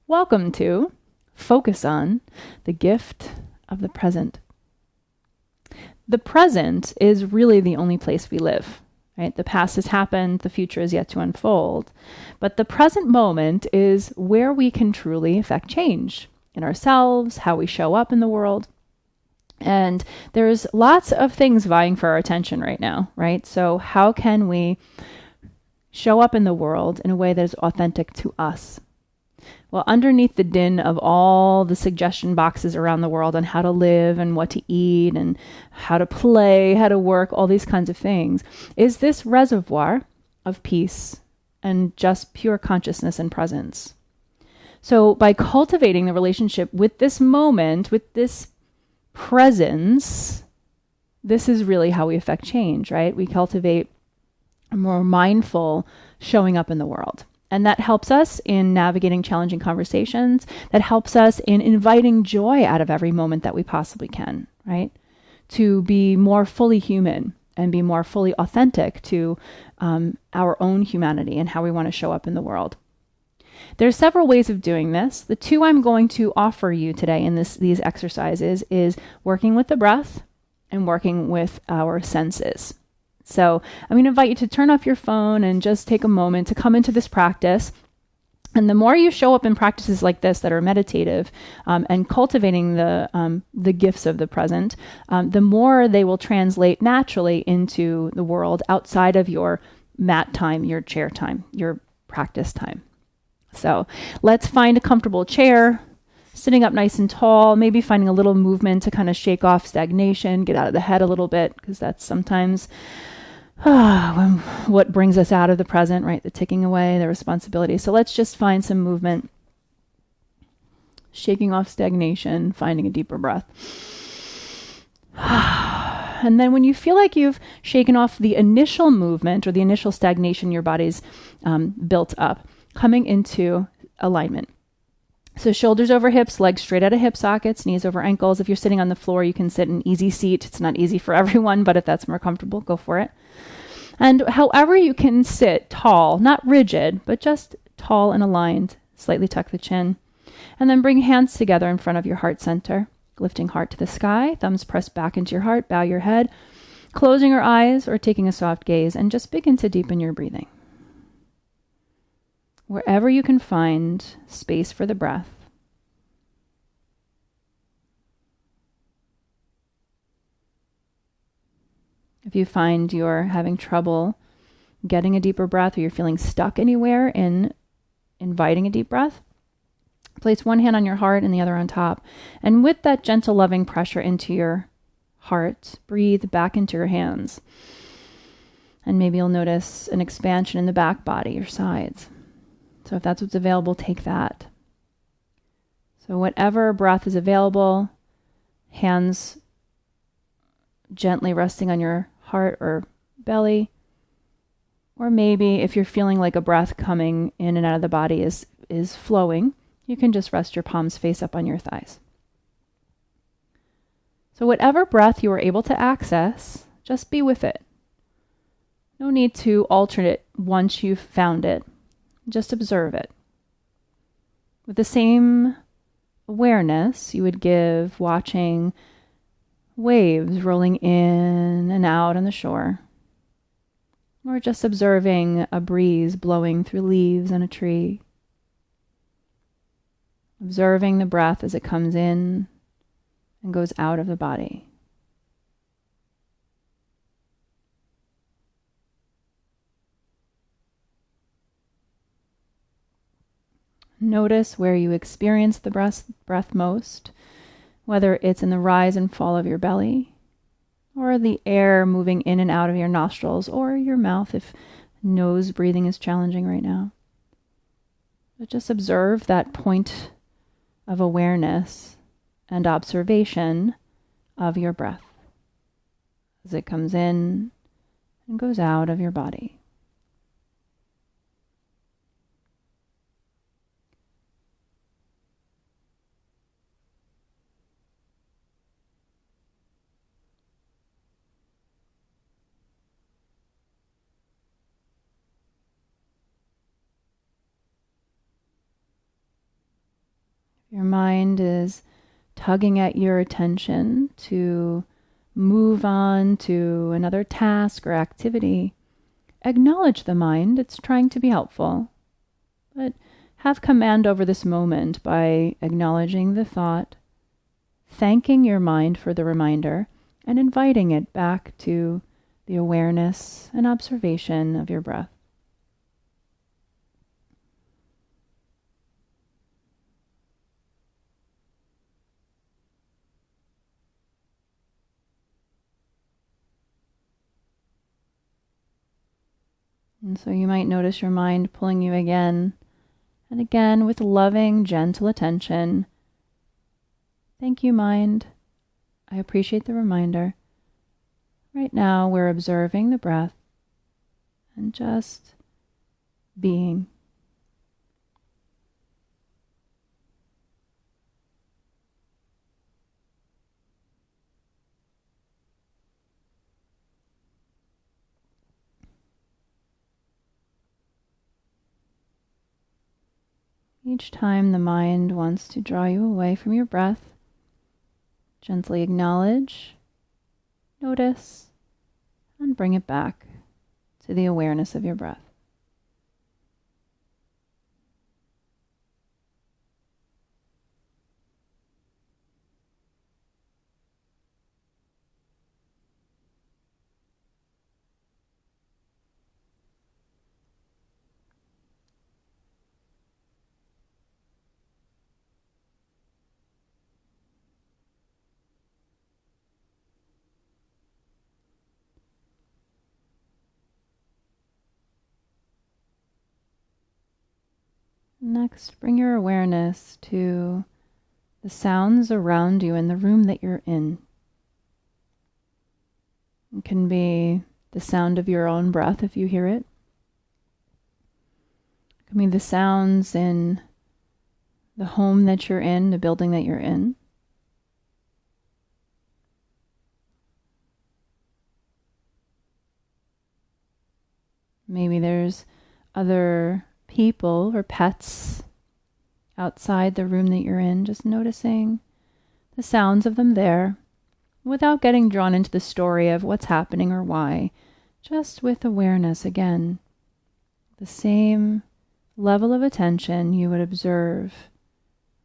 Welcome to Focus on the Gift of the Present. The present is really the only place we live, right? The past has happened, the future is yet to unfold. But the present moment is where we can truly affect change in ourselves, how we show up in the world. And there's lots of things vying for our attention right now, right? So how can we show up in the world in a way that is authentic to us? Well, underneath the din of all the suggestion boxes around the world on how to live and what to eat and how to play, how to work, all these kinds of things, is this reservoir of peace and just pure consciousness and presence. So by cultivating the relationship with this moment, with this presence, this is really how we affect change, right? We cultivate a more mindful showing up in the world. And that helps us in navigating challenging conversations. That helps us in inviting joy out of every moment that we possibly can, right? To be more fully human and be more fully authentic to our own humanity and how we want to show up in the world. There's several ways of doing this. The two I'm going to offer you today in these exercises is working with the breath and working with our senses. So I'm going to invite you to turn off your phone and just take a moment to come into this practice. And the more you show up in practices like this that are meditative and cultivating the gifts of the present, the more they will translate naturally into the world outside of your mat time, your chair time, your practice time. So let's find a comfortable chair, sitting up nice and tall, maybe finding a little movement to kind of shake off stagnation, get out of the head a little bit, because that's sometimes what brings us out of the present, right? The ticking away, the responsibility. So let's just find some movement, shaking off stagnation, finding a deeper breath. And then when you feel like you've shaken off the initial movement or the initial stagnation your body's built up, coming into alignment. So shoulders over hips, legs straight out of hip sockets, knees over ankles. If you're sitting on the floor, you can sit in easy seat. It's not easy for everyone, but if that's more comfortable, go for it. And however you can sit tall, not rigid, but just tall and aligned, slightly tuck the chin. And then bring hands together in front of your heart center, lifting heart to the sky, thumbs pressed back into your heart, bow your head, closing your eyes or taking a soft gaze, and just begin to deepen your breathing. Wherever you can find space for the breath. If you find you're having trouble getting a deeper breath or you're feeling stuck anywhere in inviting a deep breath, place one hand on your heart and the other on top. And with that gentle, loving pressure into your heart, breathe back into your hands. And maybe you'll notice an expansion in the back body, your sides. So if that's what's available, take that. So whatever breath is available, hands gently resting on your heart or belly. Or maybe if you're feeling like a breath coming in and out of the body is flowing, you can just rest your palms face up on your thighs. So whatever breath you are able to access, just be with it. No need to alter it once you've found it. Just observe it. With the same awareness you would give watching waves rolling in and out on the shore, or just observing a breeze blowing through leaves on a tree, observing the breath as it comes in and goes out of the body. Notice where you experience the breath most, whether it's in the rise and fall of your belly, or the air moving in and out of your nostrils, or your mouth if nose breathing is challenging right now. But just observe that point of awareness and observation of your breath as it comes in and goes out of your body. Your mind is tugging at your attention to move on to another task or activity. Acknowledge the mind. It's trying to be helpful. But have command over this moment by acknowledging the thought, thanking your mind for the reminder, and inviting it back to the awareness and observation of your breath. And so you might notice your mind pulling you again and again with loving, gentle attention. Thank you, mind. I appreciate the reminder. Right now, we're observing the breath and just being. Each time the mind wants to draw you away from your breath, gently acknowledge, notice, and bring it back to the awareness of your breath. Next, bring your awareness to the sounds around you in the room that you're in. It can be the sound of your own breath if you hear it. It can be the sounds in the home that you're in, the building that you're in. Maybe there's other people or pets outside the room that you're in, just noticing the sounds of them there without getting drawn into the story of what's happening or why, just with awareness again. The same level of attention you would observe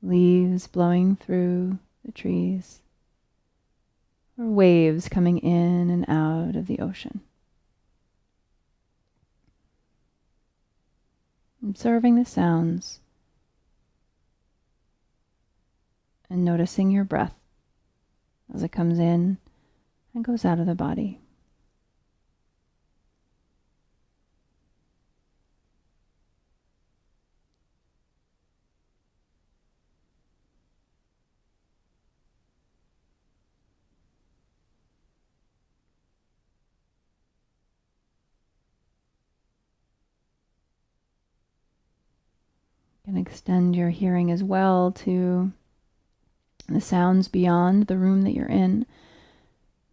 leaves blowing through the trees or waves coming in and out of the ocean. Observing the sounds and noticing your breath as it comes in and goes out of the body. You can extend your hearing as well to the sounds beyond the room that you're in,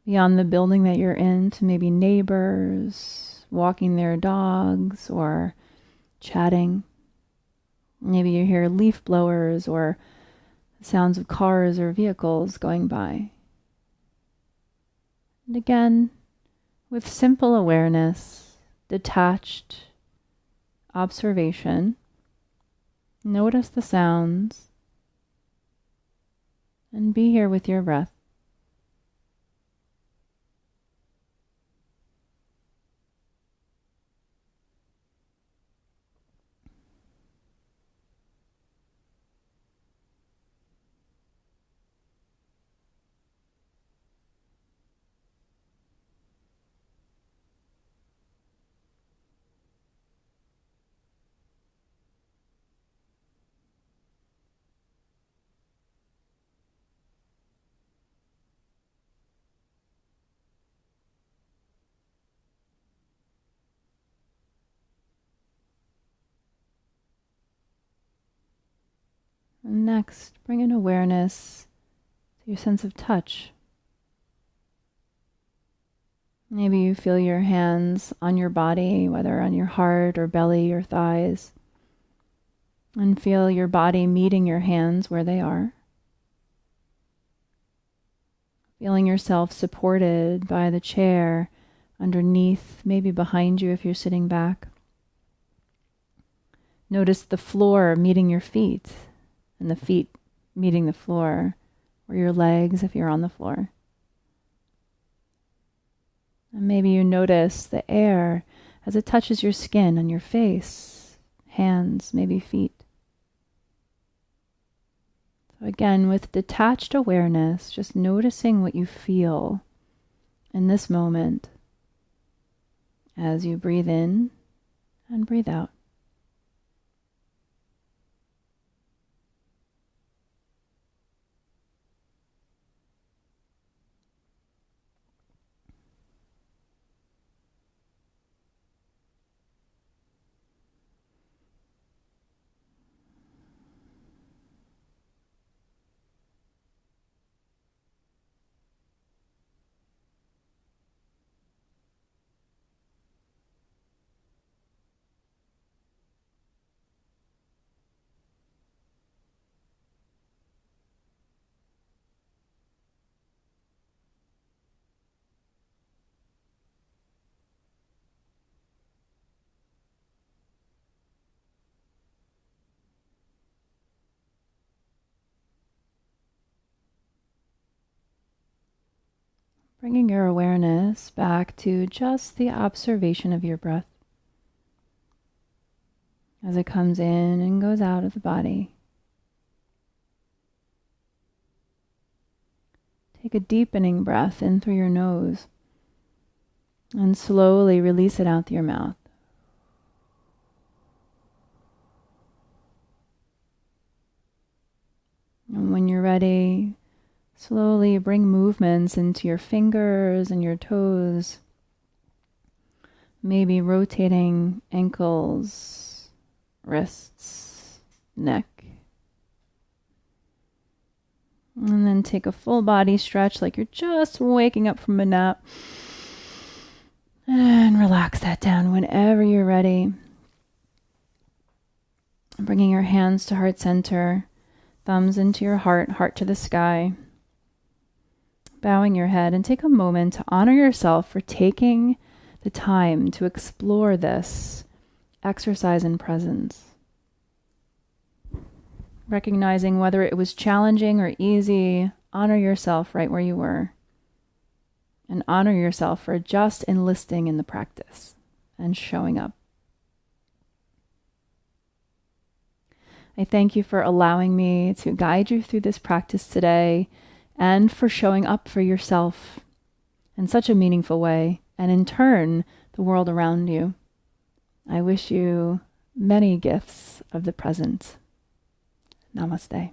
beyond the building that you're in, to maybe neighbors walking their dogs or chatting. Maybe you hear leaf blowers or sounds of cars or vehicles going by. And again, with simple awareness, detached observation, notice the sounds and be here with your breath. And next, bring an awareness to your sense of touch. Maybe you feel your hands on your body, whether on your heart or belly or thighs. And feel your body meeting your hands where they are. Feeling yourself supported by the chair underneath, maybe behind you if you're sitting back. Notice the floor meeting your feet and the feet meeting the floor, or your legs if you're on the floor. And maybe you notice the air as it touches your skin on your face, hands, maybe feet. So again, with detached awareness, just noticing what you feel in this moment as you breathe in and breathe out. Bringing your awareness back to just the observation of your breath as it comes in and goes out of the body. Take a deepening breath in through your nose and slowly release it out through your mouth. And when you're ready, slowly bring movements into your fingers and your toes, maybe rotating ankles, wrists, neck. And then take a full body stretch like you're just waking up from a nap. And relax that down whenever you're ready. Bringing your hands to heart center, thumbs into your heart, heart to the sky. Bowing your head, and take a moment to honor yourself for taking the time to explore this exercise in presence. Recognizing whether it was challenging or easy, honor yourself right where you were. And honor yourself for just enlisting in the practice and showing up. I thank you for allowing me to guide you through this practice today and for showing up for yourself in such a meaningful way, and in turn, the world around you. I wish you many gifts of the present. Namaste.